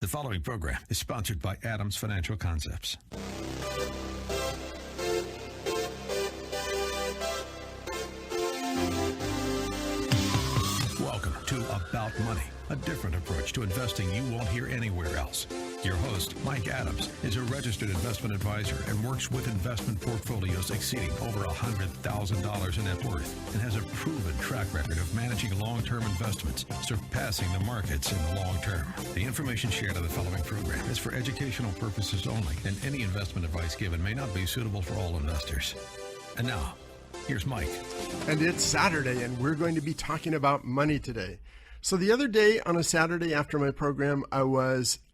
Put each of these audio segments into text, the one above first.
The following program is sponsored by Adams Financial Concepts. Welcome to About Money, a different approach to investing you won't hear anywhere else. Your host, Mike Adams, is a registered investment advisor and works with investment portfolios exceeding over $100,000 in net worth and has a proven track record of managing long-term investments, surpassing the markets in the long term. The information shared on the following program is for educational purposes only, and any investment advice given may not be suitable for all investors. And now, here's Mike. And it's Saturday, and we're going to be talking about money today. So the other day on a Saturday after my program, I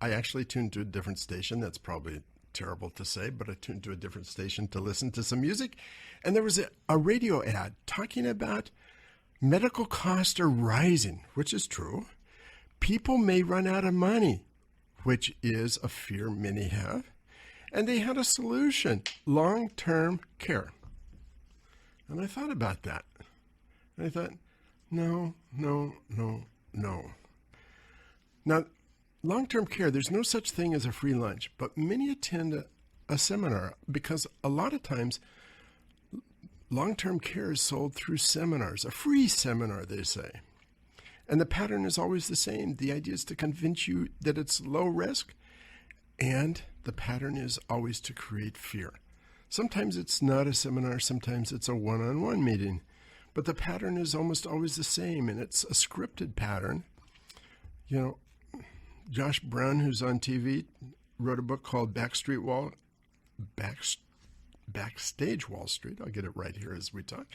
actually tuned to a different station. That's probably terrible to say, but I tuned to a different station to listen to some music. And there was a radio ad talking about medical costs are rising, which is true. People may run out of money, which is a fear many have. And they had a solution, long-term care. And I thought about that. And I thought, no. Now, long-term care, there's no such thing as a free lunch, but many attend a seminar because a lot of times long-term care is sold through seminars, a free seminar, they say. And the pattern is always the same. The idea is to convince you that it's low risk, and the pattern is always to create fear. Sometimes it's not a seminar, sometimes it's a one-on-one meeting. But the pattern is almost always the same, and it's a scripted pattern. You know, Josh Brown, who's on TV, wrote a book called Backstage Wall Street. I'll get it right here as we talk.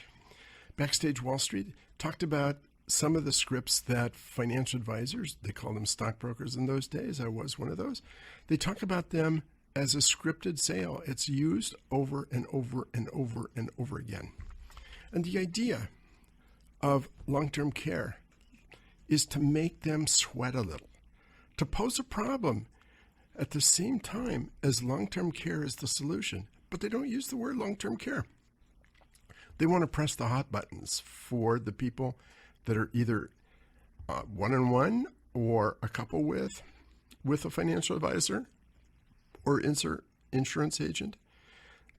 Backstage Wall Street talked about some of the scripts that financial advisors, they called them stockbrokers in those days. I was one of those. They talk about them as a scripted sale. It's used over and over and over and over again. And the idea of long-term care is to make them sweat a little, to pose a problem at the same time as long-term care is the solution. But they don't use the word long-term care. They want to press the hot buttons for the people that are either one-on-one or a couple with a financial advisor or insurance agent.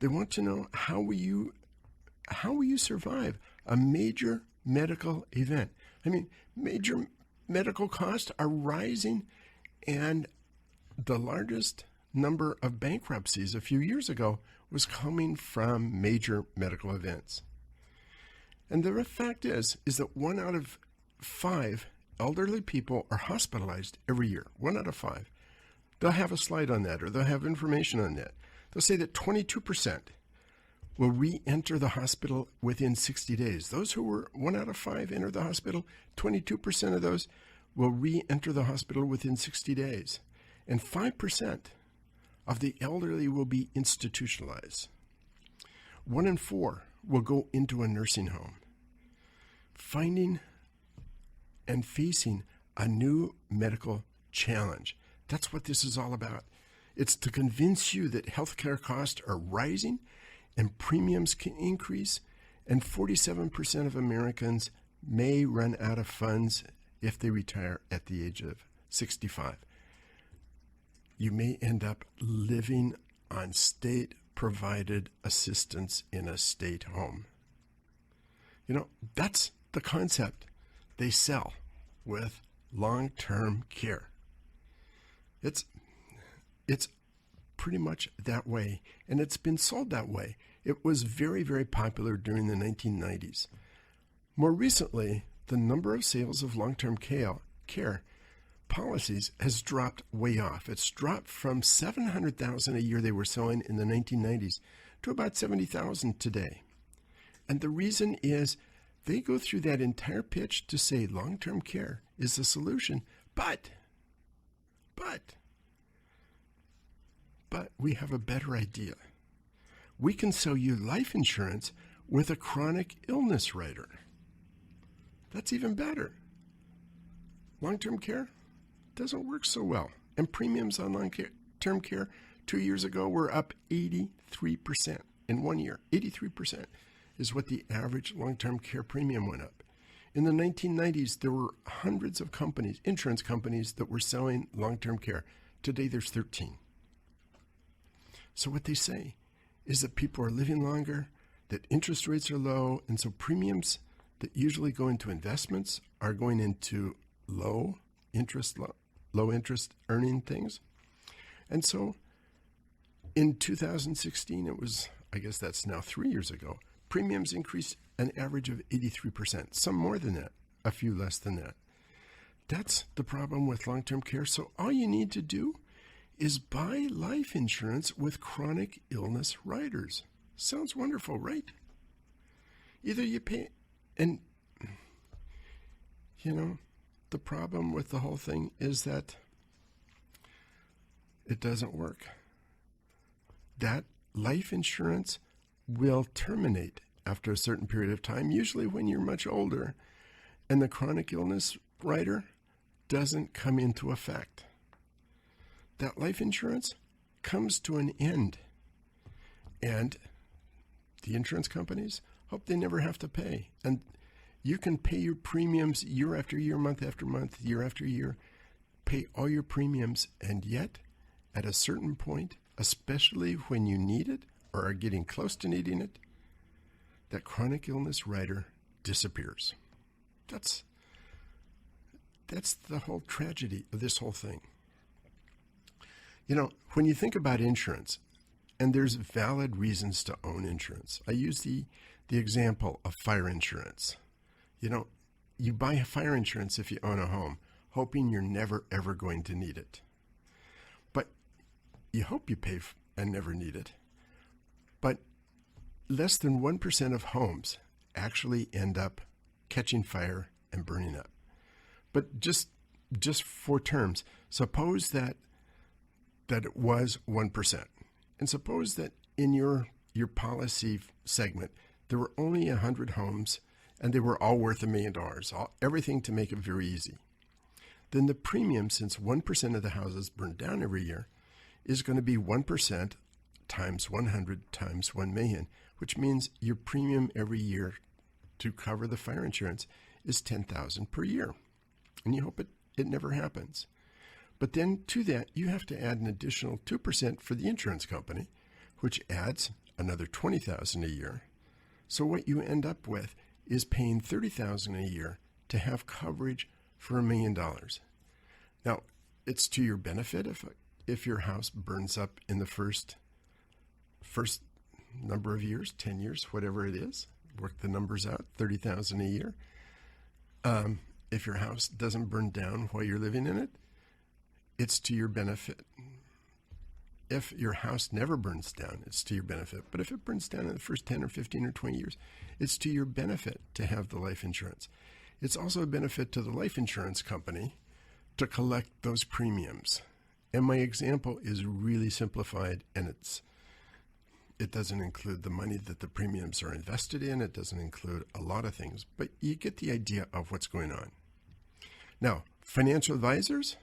They want to know how will you survive a major medical event? I mean, major medical costs are rising, and the largest number of bankruptcies a few years ago was coming from major medical events. And the fact is that 1 out of 5 elderly people are hospitalized every year. 1 out of 5. They'll have a slide on that, or they'll have information on that. They'll say that 22% will re-enter the hospital within 60 days. Those who were 1 out of 5 enter the hospital, 22% of those will re-enter the hospital within 60 days. And 5% of the elderly will be institutionalized. 1 in 4 will go into a nursing home. Finding and facing a new medical challenge. That's what this is all about. It's to convince you that healthcare costs are rising and premiums can increase, and 47% of Americans may run out of funds if they retire at the age of 65. You may end up living on state-provided assistance in a state home. You know, that's the concept they sell with long-term care. It's pretty much that way, and it's been sold that way. It was very, very popular during the 1990s. More recently, the number of sales of long-term care policies has dropped way off. It's dropped from 700,000 a year they were selling in the 1990s to about 70,000 today. And the reason is they go through that entire pitch to say long-term care is the solution, but we have a better idea. We can sell you life insurance with a chronic illness rider. That's even better. Long-term care doesn't work so well. And premiums on long-term care 2 years ago were up 83% in 1 year. 83% is what the average long-term care premium went up. In the 1990s, there were hundreds of companies, insurance companies, that were selling long-term care. Today there's 13. So what they say is that people are living longer, that interest rates are low, and so premiums that usually go into investments are going into low interest earning things. And so in 2016, it was, I guess that's now 3 years ago, premiums increased an average of 83%, some more than that, a few less than that. That's the problem with long-term care. So all you need to do is buy life insurance with chronic illness riders. Sounds wonderful, right? Either you pay, and the problem with the whole thing is that it doesn't work. That life insurance will terminate after a certain period of time, usually when you're much older, and the chronic illness rider doesn't come into effect. That life insurance comes to an end, and the insurance companies hope they never have to pay. And you can pay your premiums year after year, month after month, year after year, pay all your premiums, and yet at a certain point, especially when you need it or are getting close to needing it, that chronic illness rider disappears. That's the whole tragedy of this whole thing. When you think about insurance, and there's valid reasons to own insurance. I use the example of fire insurance. You buy fire insurance if you own a home, hoping you're never, ever going to need it. But you hope you pay and never need it. But less than 1% of homes actually end up catching fire and burning up. But just for terms, suppose that it was 1%. And suppose that in your policy segment, there were only 100 homes and they were all worth $1 million, everything to make it very easy. Then the premium, since 1% of the houses burn down every year, is going to be 1% times 100 times 1 million, which means your premium every year to cover the fire insurance is $10,000 per year. And you hope it never happens. But then to that, you have to add an additional 2% for the insurance company, which adds another $20,000 a year. So what you end up with is paying $30,000 a year to have coverage for $1 million. Now, it's to your benefit if your house burns up in the first number of years, 10 years, whatever it is. Work the numbers out, $30,000 a year. If your house doesn't burn down while you're living in it, it's to your benefit. If your house never burns down, it's to your benefit. But if it burns down in the first 10 or 15 or 20 years, it's to your benefit to have the life insurance. It's also a benefit to the life insurance company to collect those premiums. And my example is really simplified, and it doesn't include the money that the premiums are invested in. It doesn't include a lot of things, but you get the idea of what's going on. Now, financial advisors,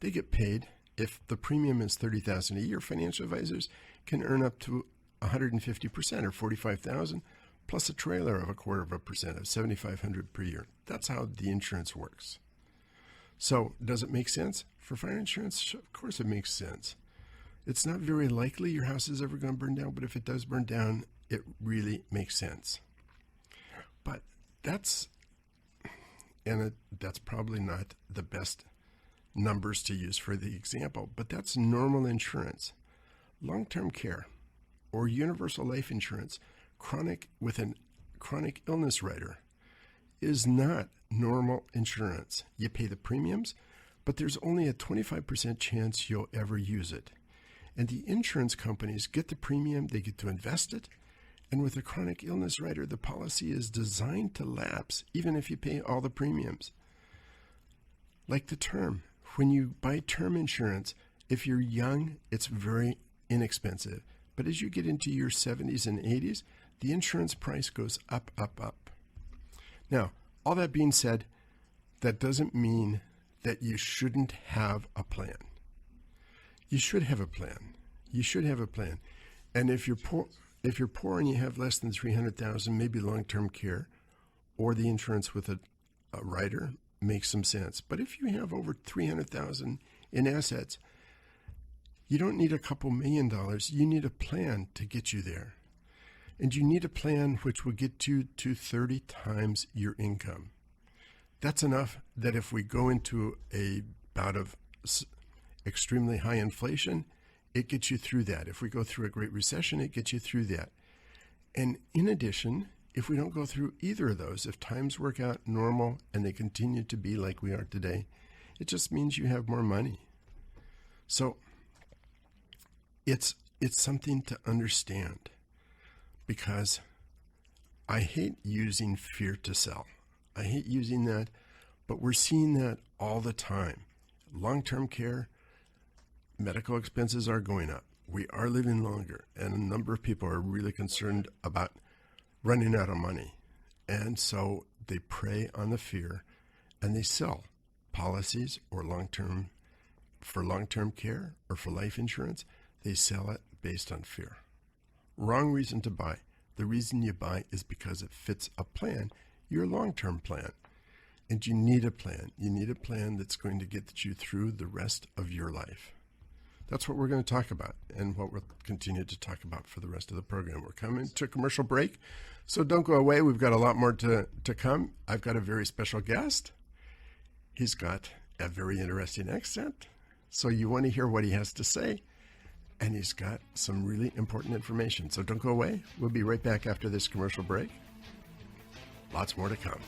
they get paid. If the premium is $30,000 a year, financial advisors can earn up to 150% or $45,000 plus a trailer of 0.25% of $7,500 per year. That's how the insurance works. So does it make sense? For fire insurance, of course it makes sense. It's not very likely your house is ever going to burn down, but if it does burn down, it really makes sense. But that's probably not the best numbers to use for the example, but that's normal insurance. Long-term care or universal life insurance with a chronic illness rider is not normal insurance. You pay the premiums, but there's only a 25% chance you'll ever use it. And the insurance companies get the premium, they get to invest it, and with a chronic illness rider, the policy is designed to lapse even if you pay all the premiums. Like the term. When you buy term insurance, if you're young, it's very inexpensive. But as you get into your 70s and 80s, the insurance price goes up, up, up. Now, all that being said, that doesn't mean that you shouldn't have a plan. You should have a plan. You should have a plan. And if you're poor and you have less than $300,000, maybe long-term care or the insurance with a rider makes some sense. But if you have over $300,000 in assets, You don't need a couple $1,000,000. You need a plan to get you there. And you need a plan which will get you to 30 times your income. That's enough that if we go into a bout of extremely high inflation, it gets you through that. If we go through a great recession, it gets you through that. And in addition, if we don't go through either of those, if times work out normal and they continue to be like we are today, it just means you have more money. So it's something to understand, because I hate using fear to sell. I hate using that, but we're seeing that all the time. Long-term care, medical expenses are going up. We are living longer, and a number of people are really concerned about running out of money. And so they prey on the fear and they sell policies or long-term care or for life insurance. They sell it based on fear. Wrong reason to buy. The reason you buy is because it fits a plan, your long-term plan. And you need a plan. You need a plan that's going to get you through the rest of your life. That's what we're going to talk about, and what we'll continue to talk about for the rest of the program. We're coming to a commercial break, so don't go away. We've got a lot more to come. I've got a very special guest. He's got a very interesting accent, so you want to hear what he has to say, and he's got some really important information. So don't go away. We'll be right back after this commercial break. Lots more to come.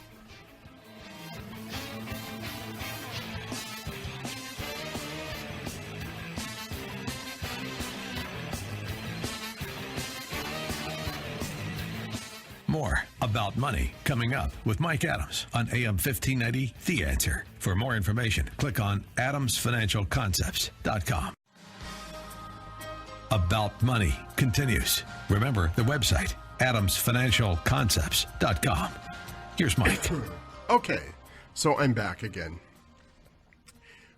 More about money coming up with Mike Adams on AM 1590, The Answer. For more information, click on adamsfinancialconcepts.com. About Money continues. Remember the website, adamsfinancialconcepts.com. Here's Mike. Okay, so I'm back again.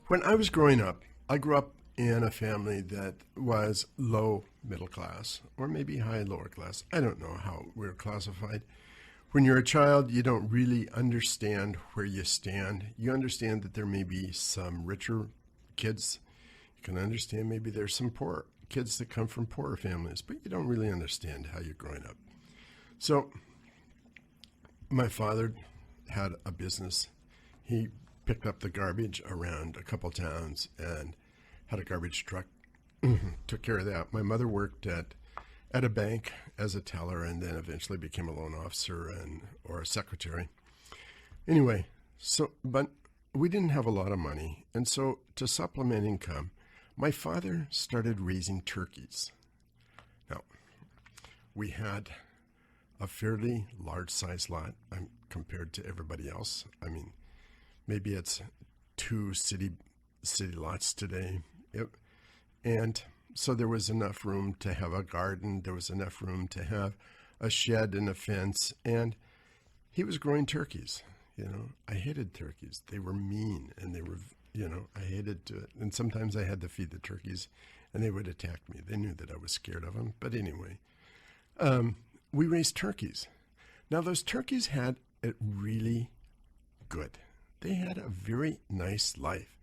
When I was growing up, I grew up in a family that was low middle class, or maybe high lower class. I don't know how we're classified. When you're a child, you don't really understand where you stand. You understand that there may be some richer kids. You can understand maybe there's some poor kids that come from poorer families, but you don't really understand how you're growing up. So my father had a business. He picked up the garbage around a couple towns and had a garbage truck, took care of that. My mother worked at a bank as a teller, and then eventually became a loan officer or a secretary. Anyway, but we didn't have a lot of money, and so to supplement income, my father started raising turkeys. Now, we had a fairly large size lot compared to everybody else. I mean, maybe it's 2 city lots today. And so there was enough room to have a garden. There was enough room to have a shed and a fence. And he was growing turkeys. I hated turkeys. They were mean, and they were, I hated to, and sometimes I had to feed the turkeys and they would attack me. They knew that I was scared of them. But anyway, we raised turkeys. Now those turkeys had it really good. They had a very nice life.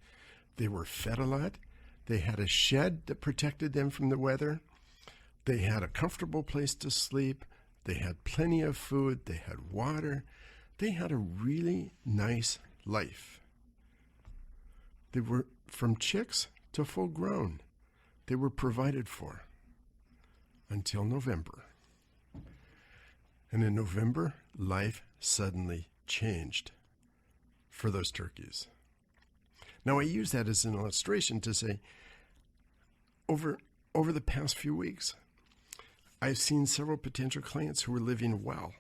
They were fed a lot. They had a shed that protected them from the weather. They had a comfortable place to sleep. They had plenty of food. They had water. They had a really nice life. They were from chicks to full grown. They were provided for until November. And in November, life suddenly changed for those turkeys. Now, I use that as an illustration to say, over the past few weeks, I've seen several potential clients who were living well,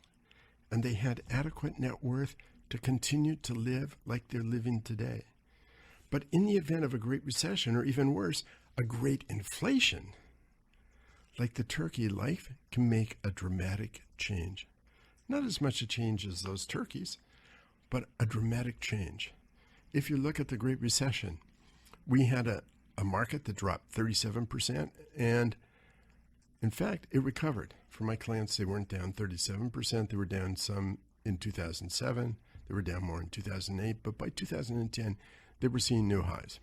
and they had adequate net worth to continue to live like they're living today. But in the event of a great recession, or even worse, a great inflation, like the turkey, life can make a dramatic change. Not as much a change as those turkeys, but a dramatic change. If you look at the Great Recession, we had a market that dropped 37%, and in fact, it recovered. For my clients, they weren't down 37%. They were down some in 2007. They were down more in 2008, but by 2010, they were seeing new highs.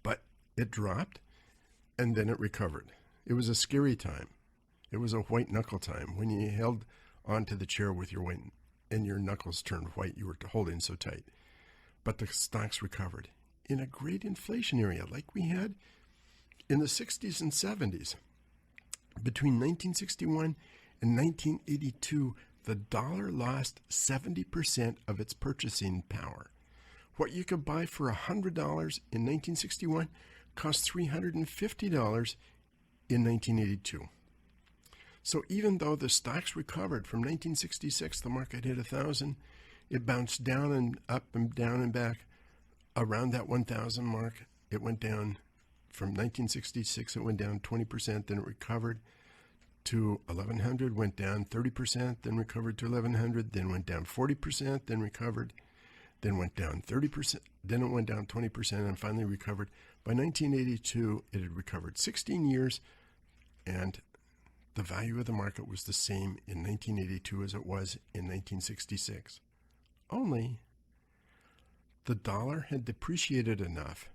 But it dropped, and then it recovered. It was a scary time. It was a white knuckle time when you held onto the chair with your weight and your knuckles turned white. You were holding so tight. But the stocks recovered in a great inflation area like we had in the 60s and 70s. Between 1961 and 1982, the dollar lost 70% of its purchasing power. What you could buy for $100 in 1961 cost $350 in 1982. So even though the stocks recovered from 1966, the market hit 1,000, it bounced down and up and down and back around that 1,000 mark. It went down from 1966, it went down 20%, then it recovered to 1,100, went down 30%, then recovered to 1,100, then went down 40%, then recovered, then went down 30%, then it went down 20%, and finally recovered. By 1982, it had recovered 16 years, and the value of the market was the same in 1982 as it was in 1966. Only the dollar had depreciated enough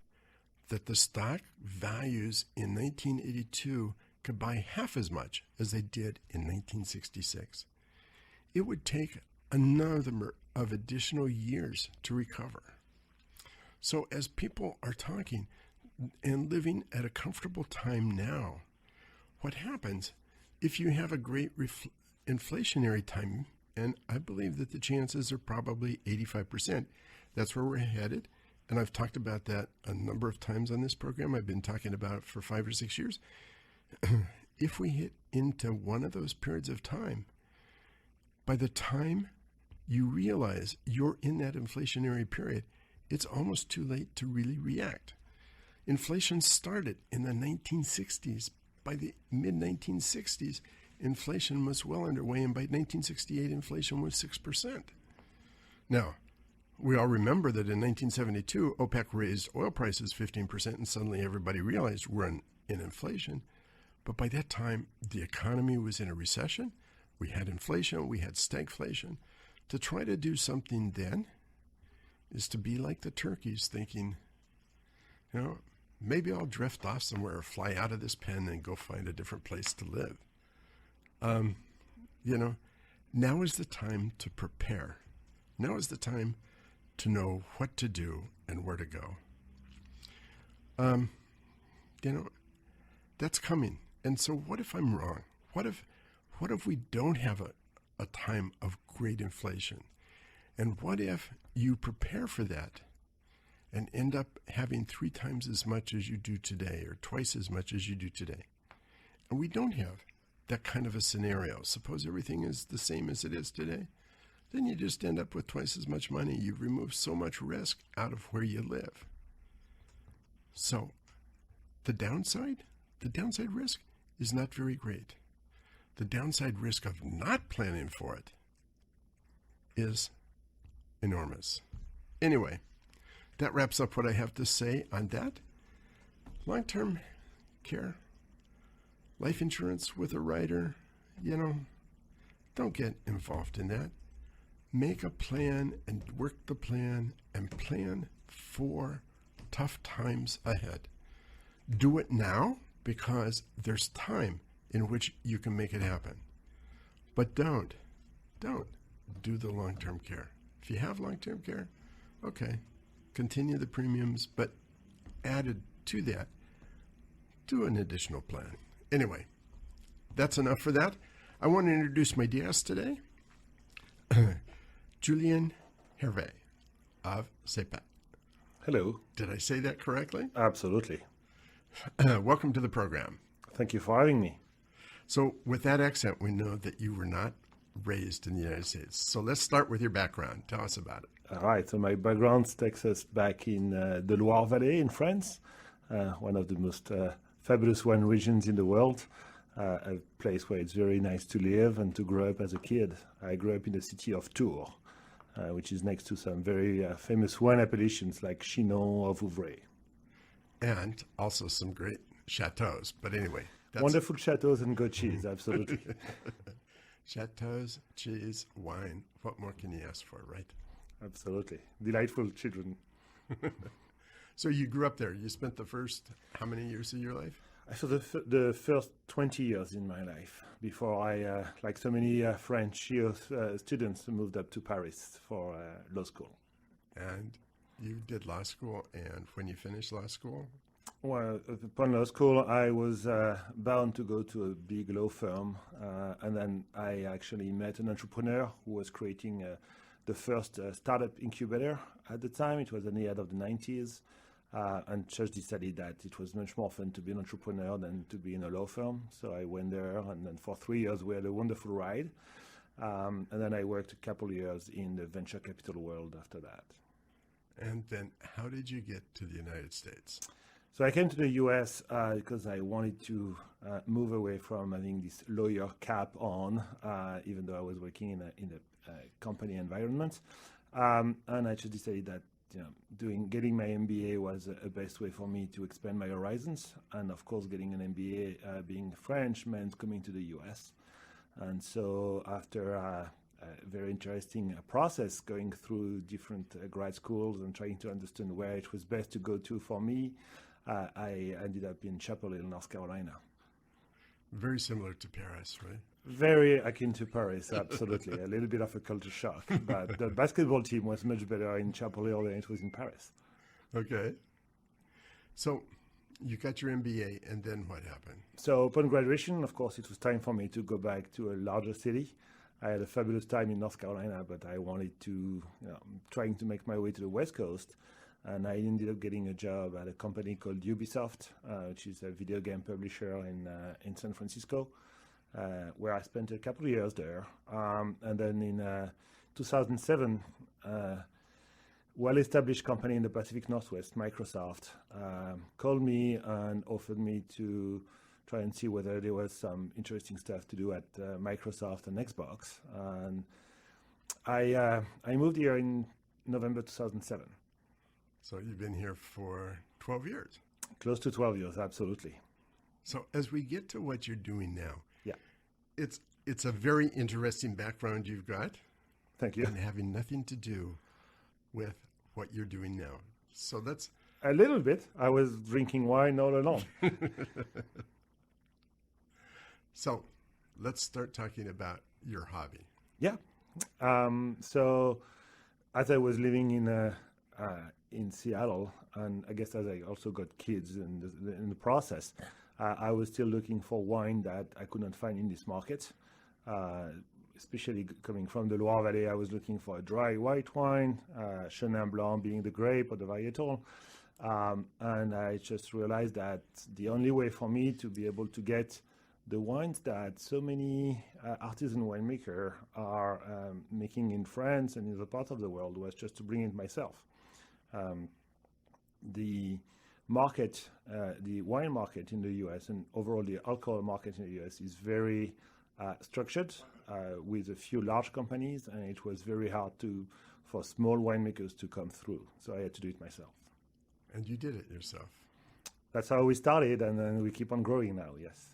that the stock values in 1982 could buy half as much as they did in 1966. It would take a number of additional years to recover. So as people are talking and living at a comfortable time now, what happens if you have a great inflationary time, and I believe that the chances are probably 85%. That's where we're headed, and I've talked about that a number of times on this program. I've been talking about it for 5 or 6 years. If we hit into one of those periods of time, by the time you realize you're in that inflationary period, it's almost too late to really react. Inflation started in the 1960s. By the mid-1960s, inflation was well underway, and by 1968, inflation was 6%. Now, we all remember that in 1972, OPEC raised oil prices 15%, and suddenly everybody realized we're in inflation. But by that time, the economy was in a recession. We had inflation. We had stagflation. To try to do something then is to be like the turkeys, thinking, maybe I'll drift off somewhere or fly out of this pen and go find a different place to live. Now is the time to prepare. Now is the time to know what to do and where to go. That's coming. And so what if I'm wrong? What if we don't have a time of great inflation? And what if you prepare for that and end up having 3 times as much as you do today, or twice as much as you do today? And we don't have that kind of a scenario. Suppose everything is the same as it is today. Then you just end up with twice as much money. You've removed so much risk out of where you live. So the downside risk is not very great. The downside risk of not planning for it is enormous. Anyway, that wraps up what I have to say on that. Long-term care, life insurance with a rider, don't get involved in that. Make a plan and work the plan and plan for tough times ahead. Do it now because there's time in which you can make it happen. But don't do the long-term care. If you have long-term care, okay, continue the premiums, but added to that, do an additional plan. Anyway, that's enough for that. I want to introduce my guest today, Julien Hervé of CEPAT. Hello. Did I say that correctly? Absolutely. Welcome to the program. Thank you for having me. So with that accent, we know that you were not raised in the United States. So let's start with your background. Tell us about it. All right. So my background takes us back in the Loire Valley in France, one of the most fabulous wine regions in the world, a place where it's very nice to live and to grow up as a kid. I grew up in the city of Tours, which is next to some very famous wine appellations like Chinon or Vouvray. And also some great chateaus. But anyway. Wonderful chateaus and good cheese, absolutely. Chateaus, cheese, wine. What more can you ask for, right? Absolutely. Delightful children. So you grew up there. You spent the first, how many years of your life? So the first 20 years in my life before I, like so many French students, moved up to Paris for law school. And you did law school, and when you finished law school? Well, upon law school, I was bound to go to a big law firm, and then I actually met an entrepreneur who was creating the first startup incubator at the time. It was in the end of the 90s, and just decided that it was much more fun to be an entrepreneur than to be in a law firm. So I went there, and then for 3 years we had a wonderful ride. And then I worked a couple of years in the venture capital world after that. And then how did you get to the United States? So I came to the US because I wanted to move away from having this lawyer cap on, even though I was working in a company environment. And I just decided that getting my MBA was a best way for me to expand my horizons. And of course, getting an MBA being French meant coming to the US. And so after a very interesting process going through different grad schools and trying to understand where it was best to go to for me, I ended up in Chapel Hill, North Carolina. Very similar to Paris, right? Very akin to Paris, absolutely. A little bit of a culture shock, but the basketball team was much better in Chapel Hill than it was in Paris. Okay. So you got your MBA, and then what happened? So upon graduation, of course, it was time for me to go back to a larger city. I had a fabulous time in North Carolina, but I wanted to, trying to make my way to the West Coast. And I ended up getting a job at a company called Ubisoft, which is a video game publisher in San Francisco, where I spent a couple of years there. And then in 2007, well-established company in the Pacific Northwest, Microsoft, called me and offered me to try and see whether there was some interesting stuff to do at Microsoft and Xbox. And I moved here in November 2007. So you've been here for 12 years. Close to 12 years, absolutely. So as we get to what you're doing now, yeah, it's a very interesting background you've got. Thank you. And having nothing to do with what you're doing now. So that's... A little bit. I was drinking wine all along. So let's start talking about your hobby. Yeah. So as I was living in Seattle, and I guess as I also got kids in the process, I was still looking for wine that I could not find in this market. Especially coming from the Loire Valley, I was looking for a dry white wine, Chenin Blanc being the grape or the varietal. And I just realized that the only way for me to be able to get the wines that so many artisan winemakers are making in France and in other parts of the world was just to bring it myself. The market, the wine market in the US and overall the alcohol market in the US is very structured with a few large companies, and it was very hard for small winemakers to come through. So I had to do it myself. And you did it yourself. That's how we started, and then we keep on growing now, yes.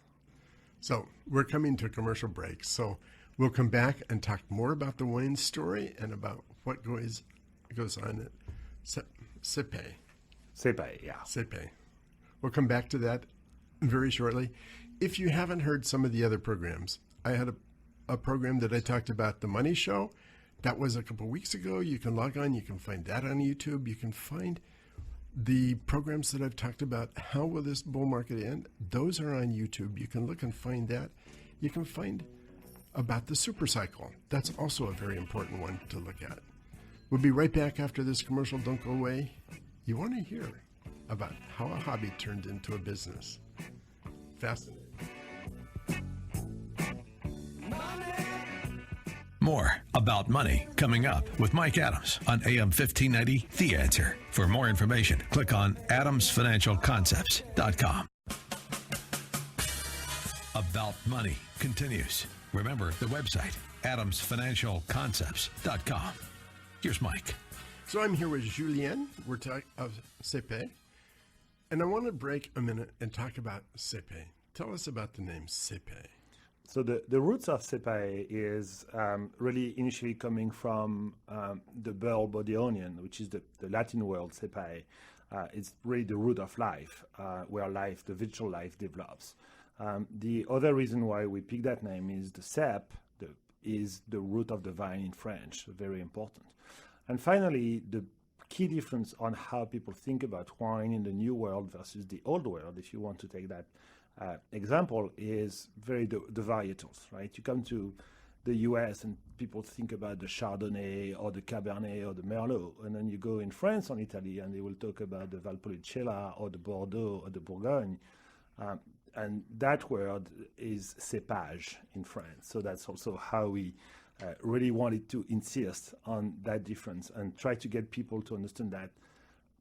So we're coming to a commercial break. So we'll come back and talk more about the wine story and about what goes on at CEPE. CEPE, yeah. CEPE. We'll come back to that very shortly. If you haven't heard some of the other programs, I had a program that I talked about, The Money Show. That was a couple weeks ago. You can log on. You can find that on YouTube. You can find the programs that I've talked about. How will this bull market end? Those are on YouTube. You can look and find that. You can find about the super cycle. That's also a very important one to look at. We'll be right back after this commercial. Don't go away. You want to hear about how a hobby turned into a business. Fascinating. More about money coming up with Mike Adams on AM 1590, The Answer. For more information, click on adamsfinancialconcepts.com. About Money continues. Remember the website, adamsfinancialconcepts.com. Here's Mike. So I'm here with Julien. We're talking of CEPE. And I want to break a minute and talk about CEPE. Tell us about the name CEPE. So the roots of CEPE is really initially coming from the bulb or the onion, which is the Latin word CEPE, It's really the root of life, where life, the digital life, develops. The other reason why we picked that name is the cep is the root of the vine in French, very important. And finally, the key difference on how people think about wine in the new world versus the old world, if you want to take that example, is very the varietals, right? You come to the US and people think about the Chardonnay or the Cabernet or the Merlot, and then you go in France or Italy and they will talk about the Valpolicella or the Bordeaux or the Bourgogne. And that word is cépage in France. So that's also how we really wanted to insist on that difference and try to get people to understand that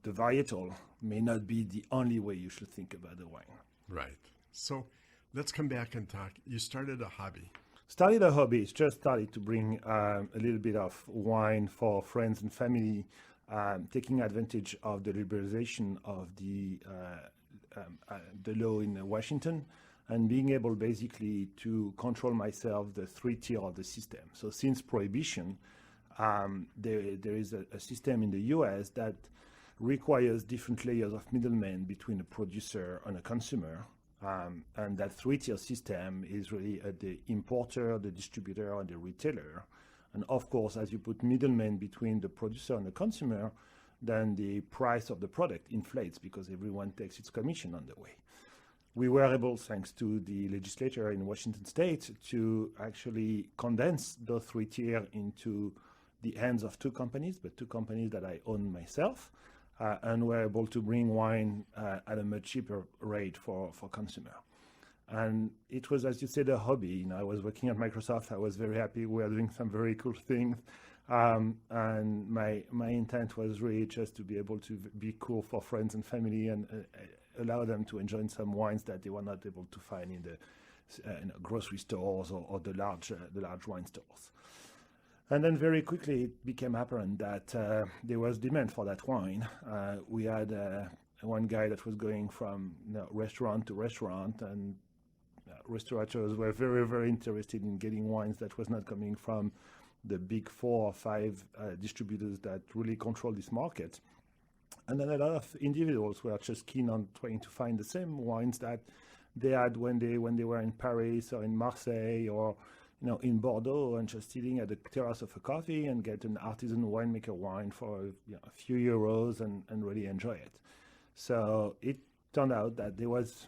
the varietal may not be the only way you should think about the wine. Right. So let's come back and talk. You started a hobby. Started a hobby. It's just started to bring a little bit of wine for friends and family, taking advantage of the liberalization of the law in Washington, and being able basically to control myself the 3-tier of the system. So since Prohibition, there is a system in the US that requires different layers of middlemen between a producer and a consumer. And that 3-tier system is really the importer, the distributor, and the retailer. And of course, as you put middlemen between the producer and the consumer, then the price of the product inflates because everyone takes its commission on the way. We were able, thanks to the legislature in Washington State, to actually condense those 3-tier into the hands of 2 companies, but 2 companies that I own myself, and were able to bring wine at a much cheaper rate for consumer. And it was, as you said, a hobby. You know, I was working at Microsoft. I was very happy. We were doing some very cool things. And my intent was really just to be able to be cool for friends and family and allow them to enjoy some wines that they were not able to find in the grocery stores or the large wine stores. And then very quickly it became apparent that there was demand for that wine. We had one guy that was going from restaurant to restaurant, and restaurateurs were very, very interested in getting wines that was not coming from the big 4 or 5 distributors that really control this market. And then a lot of individuals were just keen on trying to find the same wines that they had when they were in Paris or in Marseille or in Bordeaux, and just sitting at the terrace of a coffee and get an artisan winemaker wine for a few euros and really enjoy it. So it turned out that there was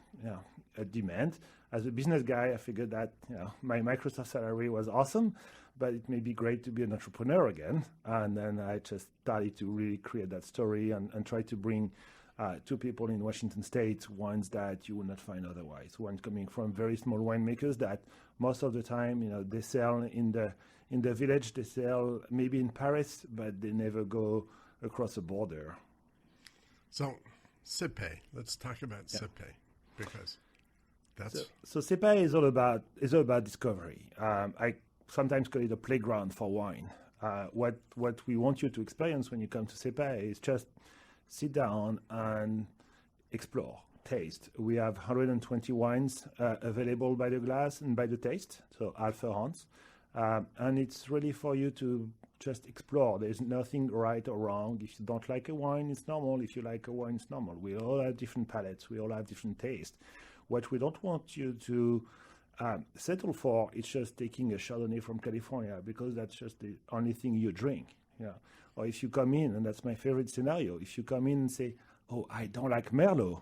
a demand. As a business guy, I figured that my Microsoft salary was awesome, but it may be great to be an entrepreneur again. And then I just started to really create that story and try to bring to people in Washington State wines that you would not find otherwise. Wines coming from very small winemakers that most of the time, they sell in the village, they sell maybe in Paris, but they never go across a border. So, CEPE, let's talk about CEPE, because that's... So CEPE is all about discovery. I sometimes call it a playground for wine. What we want you to experience when you come to CEPE is just sit down and explore, taste. We have 120 wines available by the glass and by the taste, so half a ounce. And it's really for you to just explore. There's nothing right or wrong. If you don't like a wine, it's normal. If you like a wine, it's normal. We all have different palates. We all have different tastes. What we don't want you to settle for is just taking a Chardonnay from California because that's just the only thing you drink. Or if you come in, and that's my favorite scenario, if you come in and say, oh, I don't like Merlot,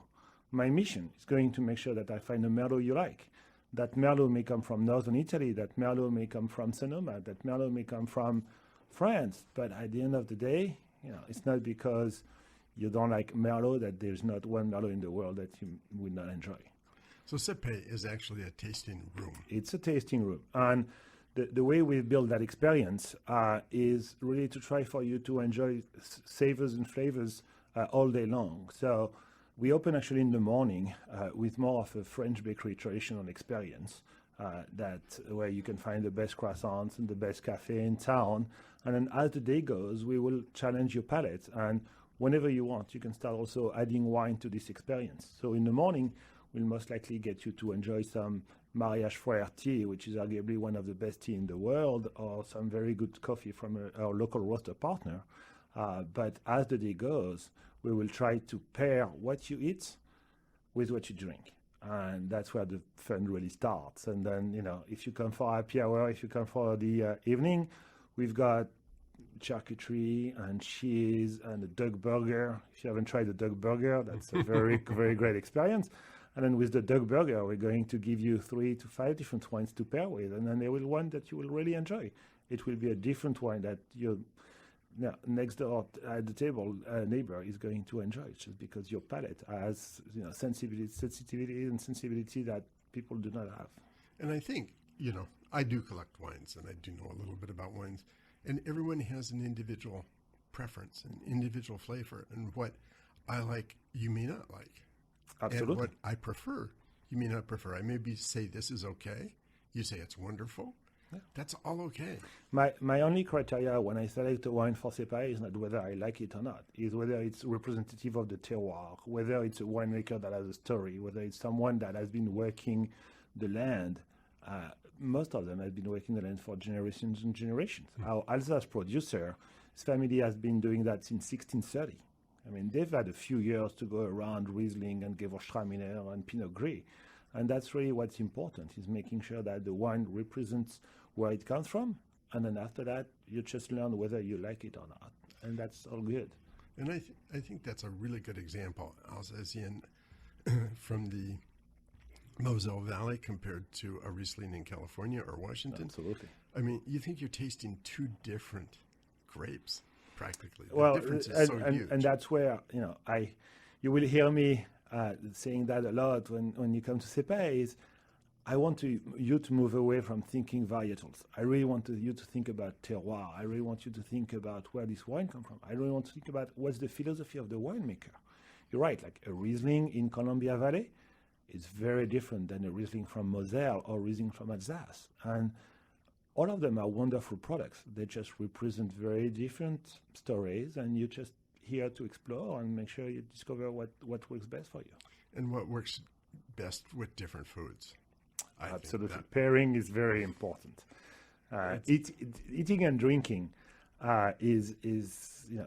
my mission is going to make sure that I find a Merlot you like. That Merlot may come from northern Italy, that Merlot may come from Sonoma, that Merlot may come from France. But at the end of the day, it's not because you don't like Merlot that there's not one Merlot in the world that you would not enjoy. So CEPE is actually a tasting room. It's a tasting room. And the way we build that experience is really to try for you to enjoy savors and flavors all day long. So we open actually in the morning with more of a French bakery traditional experience where you can find the best croissants and the best cafe in town. And then as the day goes, we will challenge your palate. And whenever you want, you can start also adding wine to this experience. So in the morning, we'll most likely get you to enjoy some Mariage Frère tea, which is arguably one of the best tea in the world, or some very good coffee from our local roaster partner. But as the day goes, we will try to pair what you eat with what you drink. And that's where the fun really starts. And then, if you come for happy hour, if you come for the evening, we've got charcuterie and cheese and a duck burger. If you haven't tried the duck burger, that's a very, very great experience. And then with the duck burger, we're going to give you 3 to 5 different wines to pair with. And then there will one that you will really enjoy. It will be a different wine that your next door at the table neighbor is going to enjoy, just because your palate has sensitivity and sensibility that people do not have. And I think, I do collect wines, and I do know a little bit about wines, and everyone has an individual preference, an individual flavor, and what I like, you may not like. Absolutely. And what I prefer, you may not prefer. I maybe say this is okay. You say it's wonderful. Yeah. That's all okay. My only criteria when I select a wine for CEPA is not whether I like it or not. Is whether it's representative of the terroir, whether it's a winemaker that has a story, whether it's someone that has been working the land. Most of them have been working the land for generations and generations. Our Alsace producer, his family has been doing that since 1630. I mean, they've had a few years to go around Riesling and Gewürztraminer and Pinot Gris. And that's really what's important, is making sure that the wine represents where it comes from. And then after that, you just learn whether you like it or not. And that's all good. And I think that's a really good example, Alsatian, from the Moselle Valley compared to a Riesling in California or Washington. Absolutely. I mean, you think you're tasting two different grapes, practically. The difference is so huge. And that's where, you will hear me saying that a lot when you come to CEPA is, I want you to move away from thinking varietals. I really want you to think about terroir. I really want you to think about where this wine comes from. I really want to think about what's the philosophy of the winemaker. You're right, like a Riesling in Columbia Valley is very different than a Riesling from Moselle or Riesling from Alsace. And all of them are wonderful products. They just represent very different stories, and you're just here to explore and make sure you discover what works best for you. And what works best with different foods. Absolutely. Pairing is very important. Eating and drinking is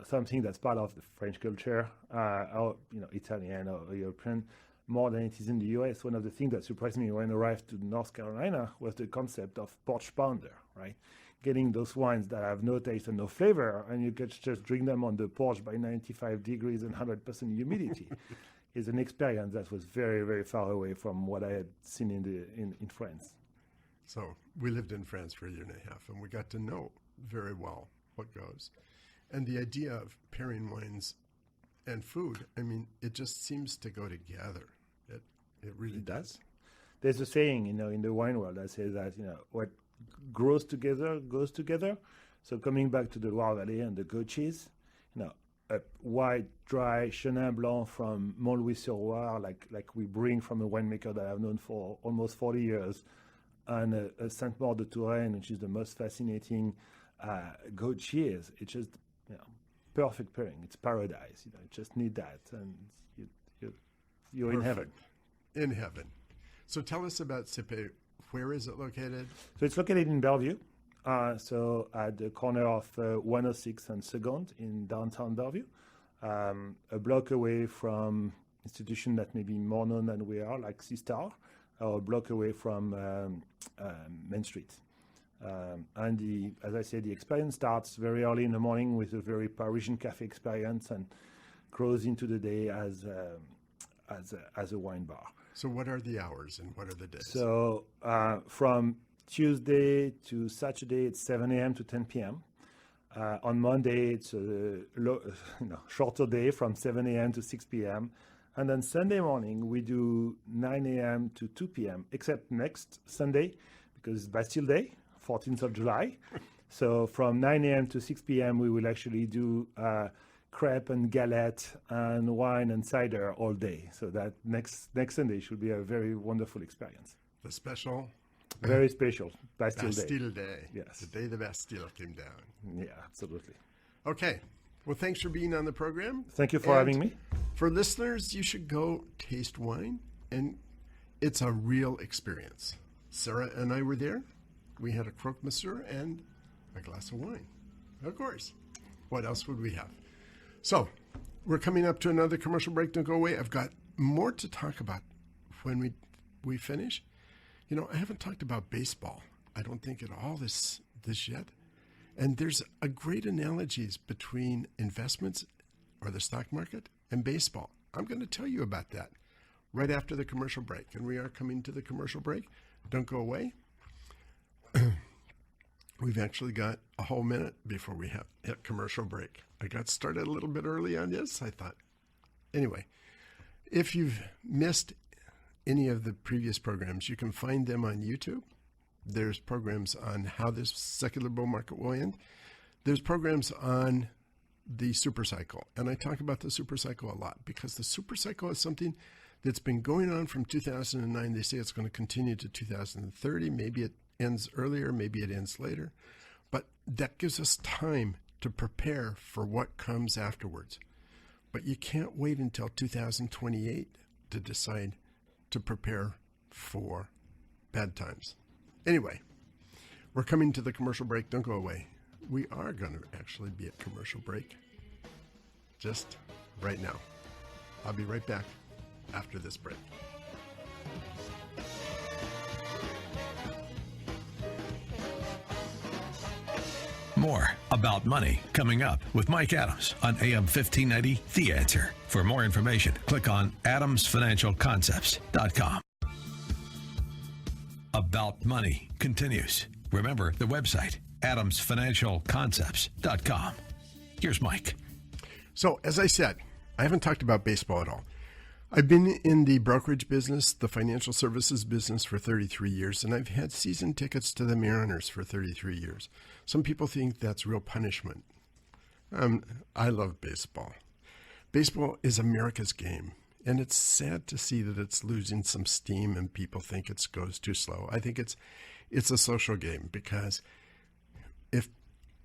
something that's part of the French culture, or Italian or European, more than it is in the US. One of the things that surprised me when I arrived to North Carolina was the concept of porch pounder, right? Getting those wines that have no taste and no flavor, and you could just drink them on the porch by 95 degrees and 100% humidity. Is an experience that was very, very far away from what I had seen in France. So we lived in France for a year and a half, and we got to know very well what goes. And the idea of pairing wines and food, I mean, it just seems to go together. It really does. There's a saying, in the wine world that says that, what grows together goes together. So coming back to the Loire Valley and the goat cheese, a white, dry Chenin Blanc from Montlouis-sur-Loire, like we bring from a winemaker that I've known for almost 40 years, and a Saint-Maur de Touraine, which is the most fascinating goat cheese. It's just, perfect pairing. It's paradise. You just need that, and you're Perfect. in heaven. In heaven. So tell us about CEPA. Where is it located? So it's located in Bellevue. So at the corner of 106 and 2nd in downtown Bellevue, a block away from institutions that may be more known than we are, like C-Star, or a block away from Main Street. And as I said, the experience starts very early in the morning with a very Parisian cafe experience and grows into the day as a wine bar. So what are the hours and what are the days? So from Tuesday to Saturday, it's 7 a.m. to 10 p.m. On Monday, it's a shorter day from 7 a.m. to 6 p.m. And then Sunday morning, we do 9 a.m. to 2 p.m., except next Sunday, because it's Bastille Day, 14th of July. So from 9 a.m. to 6 p.m., we will actually do crepe and galette and wine and cider all day. So that next Sunday should be a very wonderful experience. The special? Very special. Bastille Day. Yes. The day the Bastille came down. Yeah, absolutely. Okay. Well, thanks for being on the program. Thank you for having me. For listeners, you should go taste wine, and it's a real experience. Sarah and I were there. We had a croque monsieur and a glass of wine. Of course. What else would we have? So, We're coming up to another commercial break. Don't go away. I've got more to talk about when we finish. You know, I haven't talked about baseball, I don't think, at all this yet. And there's a great analogies between investments or the stock market and baseball. I'm going to tell you about that right after the commercial break. And we are coming to the commercial break. Don't go away. We've actually got a whole minute before we hit commercial break. I got started a little bit early on this, I thought. Anyway, if you've missed any of the previous programs, you can find them on YouTube. There's programs on how this secular bull market will end. There's programs on the super cycle. And I talk about the super cycle a lot because the super cycle is something that's been going on from 2009. They say it's going to continue to 2030. Maybe it ends earlier, maybe it ends later. But that gives us time to prepare for what comes afterwards. But you can't wait until 2028 to decide to prepare for bad times. Anyway, we're coming to the commercial break. Don't go away. We are going to actually be at commercial break just right now. I'll be right back after this break. More about money coming up with Mike Adams on AM 1590, The Answer. For more information, click on adamsfinancialconcepts.com. About Money continues. Remember the website, adamsfinancialconcepts.com. Here's Mike. So, as I said, I haven't talked about baseball at all. I've been in the brokerage business, the financial services business for 33 years, and I've had season tickets to the Mariners for 33 years. Some people think that's real punishment. I love baseball. Baseball is America's game, and it's sad to see that it's losing some steam and people think it goes too slow. I think it's a social game because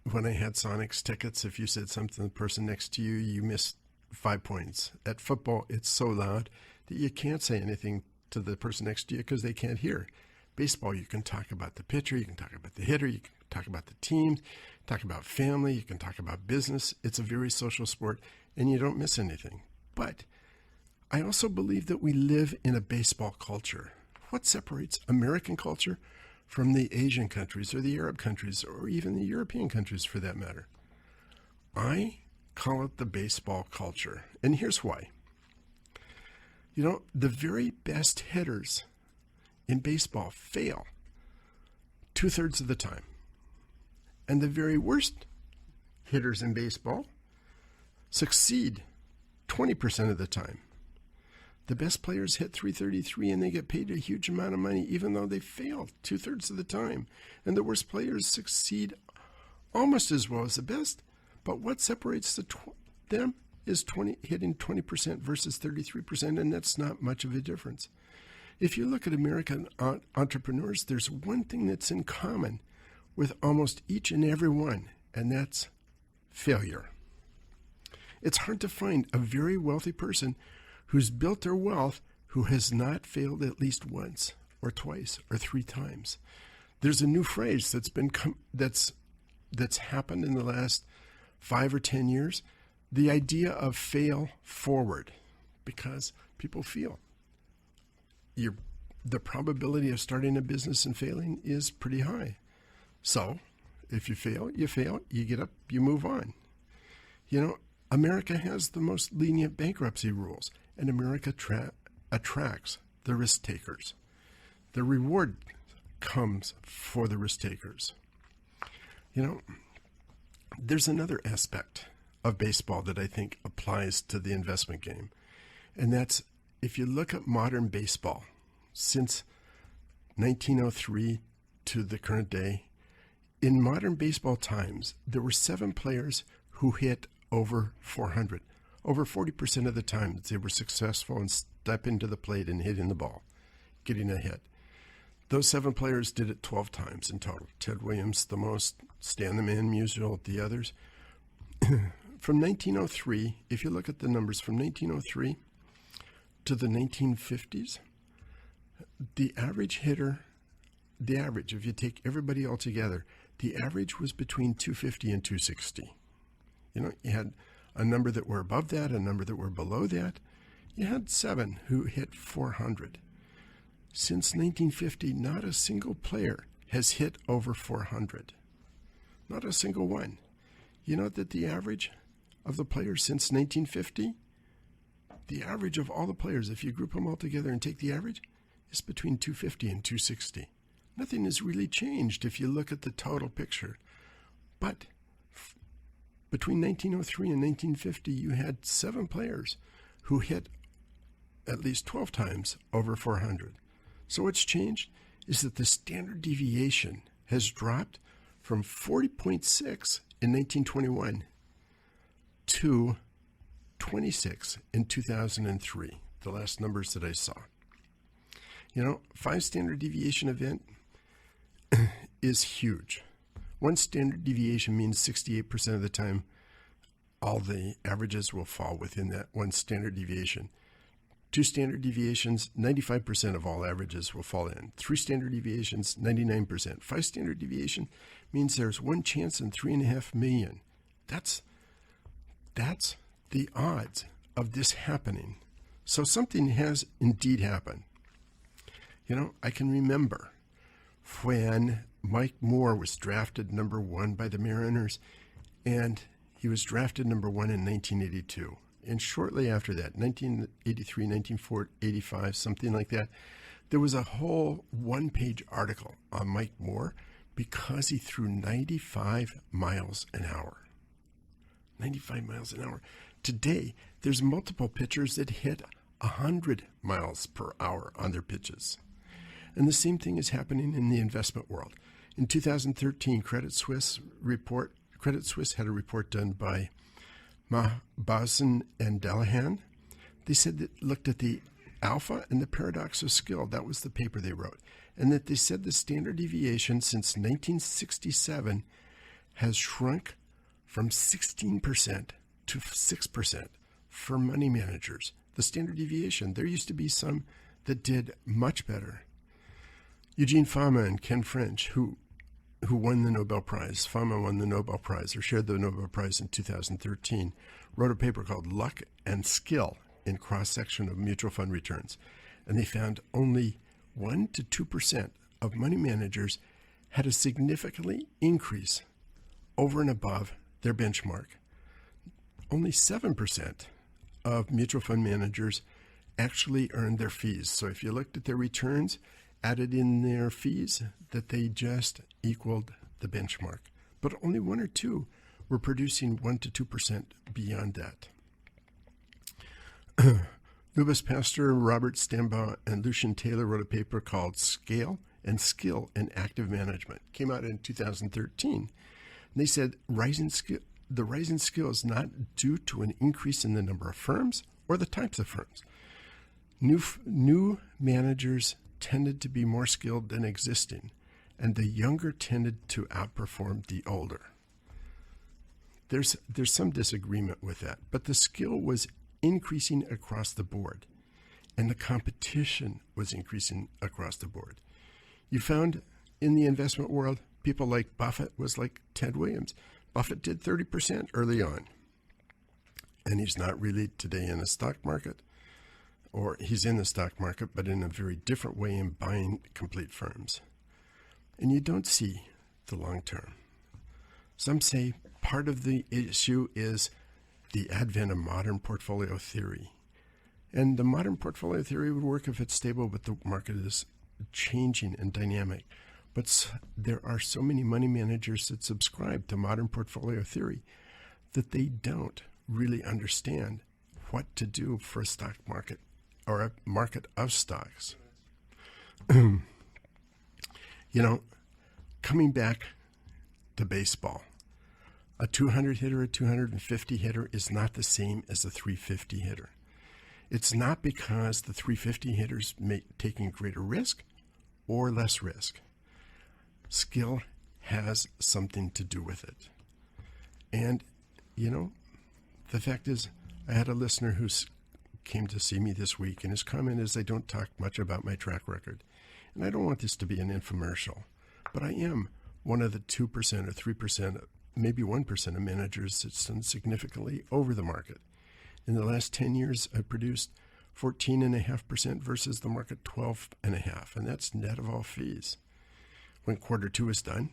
when I had Sonics tickets, if you said something to the person next to you, you missed 5 points. At football, it's so loud that you can't say anything to the person next to you because they can't hear. Baseball, you can talk about the pitcher, you can talk about the hitter, you can talk about the team, talk about family, you can talk about business. It's a very social sport, and you don't miss anything. But I also believe that we live in a baseball culture. What separates American culture from the Asian countries or the Arab countries or even the European countries for that matter? I call it the baseball culture. And here's why. You know, the very best hitters in baseball fail 2/3 of the time. And the very worst hitters in baseball succeed 20% of the time. The best players hit .333 and they get paid a huge amount of money even though they fail 2/3 of the time. And the worst players succeed almost as well as the best. But what separates them is hitting 20% versus 33%, and that's not much of a difference. If you look at American entrepreneurs, there's one thing that's in common with almost each and every one, and that's failure. It's hard to find a very wealthy person who's built their wealth who has not failed at least once or twice or 3 times. There's a new phrase that's happened in the last 5 or 10 years, the idea of fail forward, because people feel the probability of starting a business and failing is pretty high. So if you fail, you get up, you move on. You know, America has the most lenient bankruptcy rules, and America attracts the risk takers. The reward comes for the risk takers. You know, there's another aspect of baseball that I think applies to the investment game, and that's if you look at modern baseball since 1903 to the current day, in modern baseball times, there were 7 players who hit over 400. Over 40% of the time, they were successful in stepping to the plate and hitting the ball, getting a hit. Those 7 players did it 12 times in total. Ted Williams, the most, Stan the Man Musial, the others. From 1903, if you look at the numbers from 1903 to the 1950s, the average hitter, if you take everybody all together, the average was between 250 and 260. You know, you had a number that were above that, a number that were below that. You had 7 who hit 400. Since 1950, not a single player has hit over 400. Not a single one. You know that the average of the players since 1950, the average of all the players, if you group them all together and take the average, is between 250 and 260. Nothing has really changed if you look at the total picture. But between 1903 and 1950, you had 7 players who hit at least 12 times over 400. So what's changed is that the standard deviation has dropped from 40.6 in 1921 to 26 in 2003, the last numbers that I saw. 5 standard deviation event is huge. 1 standard deviation means 68% of the time all the averages will fall within that 1 standard deviation. 2 standard deviations, 95% of all averages will fall in. 3 standard deviations, 99%. 5 standard deviation means there's 1 chance in 3.5 million. That's the odds of this happening. So something has indeed happened. I can remember when Mike Moore was drafted number 1 by the Mariners, and he was drafted number 1 in 1982. And shortly after that, 1983, 1985, something like that, there was a whole 1-page article on Mike Moore because he threw 95 miles an hour. 95 miles an hour. Today, there's multiple pitchers that hit 100 miles per hour on their pitches. And the same thing is happening in the investment world. In 2013, Credit Suisse had a report done by Mahbazin and Delahan. They said that looked at the alpha and the paradox of skill. That was the paper they wrote. And that they said the standard deviation since 1967 has shrunk from 16% to 6% for money managers. The standard deviation, there used to be some that did much better. Eugene Fama and Ken French, who won the Nobel Prize. Fama won the Nobel Prize, or shared the Nobel Prize in 2013, wrote a paper called Luck and Skill in Cross-Section of Mutual Fund Returns. And they found only 1 to 2% of money managers had a significantly increase over and above their benchmark. Only 7% of mutual fund managers actually earned their fees. So if you looked at their returns, added in their fees, that they just equaled the benchmark. But only 1 or 2 were producing 1 to 2% beyond that. Nubis Pastor, Robert Stambaugh, and Lucian Taylor wrote a paper called Scale and Skill in Active Management. Came out in 2013. And they said the rise in skill is not due to an increase in the number of firms or the types of firms. New managers tended to be more skilled than existing, and the younger tended to outperform the older. There's some disagreement with that, but the skill was increasing across the board, and the competition was increasing across the board. You found in the investment world, people like Buffett was like Ted Williams. Buffett did 30% early on, and he's not really today in the stock market. Or he's in the stock market, but in a very different way in buying complete firms. And you don't see the long term. Some say part of the issue is the advent of modern portfolio theory. And the modern portfolio theory would work if it's stable, but the market is changing and dynamic. But there are so many money managers that subscribe to modern portfolio theory that they don't really understand what to do for a stock market or a market of stocks. Coming back to baseball, a 200 hitter, a 250 hitter is not the same as a 350 hitter. It's not because the 350 hitters taking greater risk or less risk. Skill has something to do with it. And, the fact is, I had a listener who came to see me this week, and his comment is, I don't talk much about my track record. And I don't want this to be an infomercial, but I am one of the 2% or 3% maybe 1% of managers that's done significantly over the market. In the last 10 years, I've produced 14.5% versus the market 12.5%, and that's net of all fees. When quarter two is done,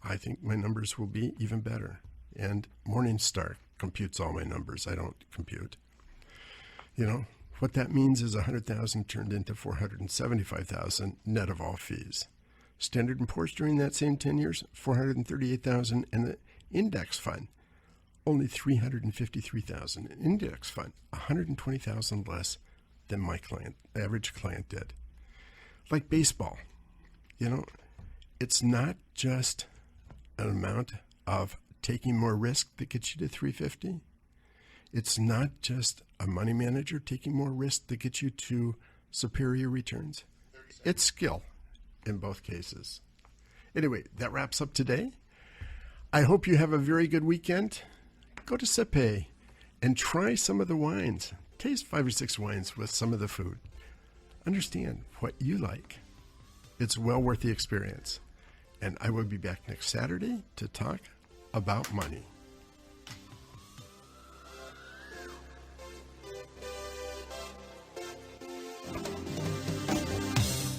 I think my numbers will be even better. And Morningstar computes all my numbers. I don't compute. You know, what that means is 100,000 turned into 475,000 net of all fees. Standard & Poor's during that same 10 years, 438,000, and the index fund, only 353,000. An index fund, 120,000 less than my average client did. Like baseball, you know, it's not just an amount of taking more risk that gets you to 350. It's not just a money manager taking more risk that gets you to superior returns. It's skill in both cases. Anyway, that wraps up today. I hope you have a very good weekend. Go to Sepe and try some of the wines. Taste 5 or 6 wines with some of the food. Understand what you like. It's well worth the experience. And I will be back next Saturday to talk about money.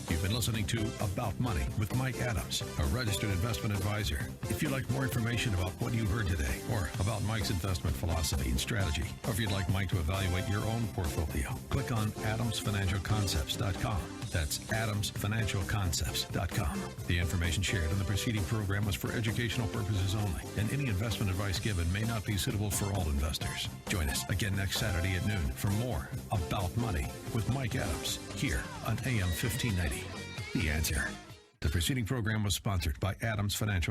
You've been listening to About Money with Mike Adams, a registered investment advisor. If you'd like more information about what you heard today, or about Mike's investment philosophy and strategy, or if you'd like Mike to evaluate your own portfolio, click on adamsfinancialconcepts.com. That's adamsfinancialconcepts.com. The information shared in the preceding program was for educational purposes only, and any investment advice given may not be suitable for all investors. Join us again next Saturday at noon for more About Money with Mike Adams, here on AM 1590. The Answer. The preceding program was sponsored by Adams Financial